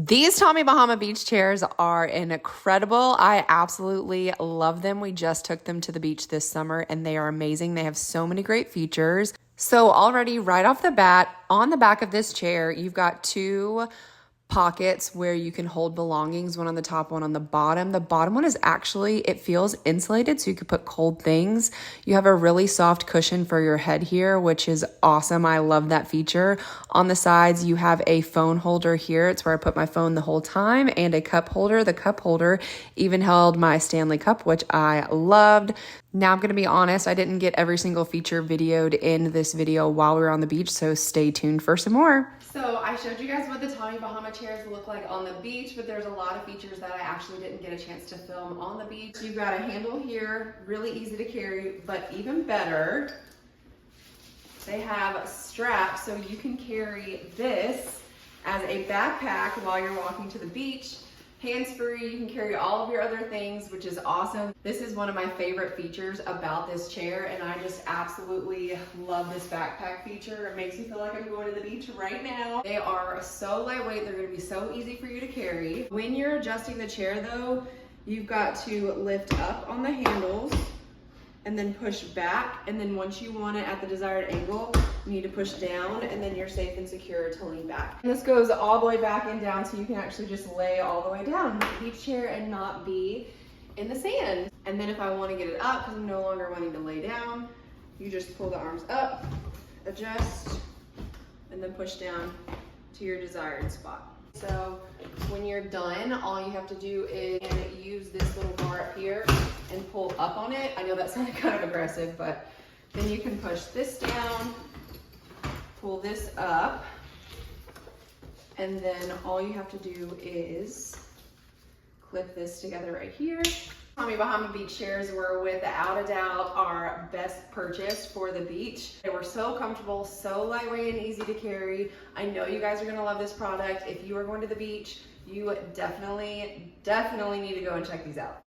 These Tommy Bahama beach chairs are incredible. I absolutely love them. We just took them to the beach this summer and they are amazing. They have so many great features. So already right off the bat, on the back of this chair, you've got two pockets where you can hold belongings, one on the top, one on the bottom. The bottom one is actually, it feels insulated, so you could put cold things. You have a really soft cushion for your head here, which is awesome. I love that feature. On the sides, you have a phone holder here. It's where I put my phone the whole time, and a cup holder. The cup holder even held my Stanley Cup, which I loved. Now, I'm going to be honest, I didn't get every single feature videoed in this video while we were on the beach, so stay tuned for some more. So I showed you guys what the Tommy Bahama chairs look like on the beach, but there's a lot of features that I actually didn't get a chance to film on the beach. You've got a handle here, really easy to carry, but even better, they have straps so you can carry this as a backpack while you're walking to the beach. Hands-free, you can carry all of your other things, which is awesome. This is one of my favorite features about this chair, and I just absolutely love this backpack feature. It makes me feel like I'm going to the beach right now. They are so lightweight, they're gonna be so easy for you to carry. When you're adjusting the chair though, you've got to lift up on the handles and then push back, and then once you want it at the desired angle, you need to push down, and then you're safe and secure to lean back. And this goes all the way back and down, so you can actually just lay all the way down the beach chair and not be in the sand. And then if I want to get it up, because I'm no longer wanting to lay down, you just pull the arms up, adjust, and then push down to your desired spot. So when you're done, all you have to do is use this little bar up here and pull up on it. I know that sounded kind of aggressive, but then you can push this down, pull this up, and then all you have to do is clip this together right here. Tommy Bahama beach chairs were without a doubt our best purchase for the beach. They were so comfortable, so lightweight and easy to carry. I know you guys are gonna love this product. If you are going to the beach, you definitely need to go and check these out.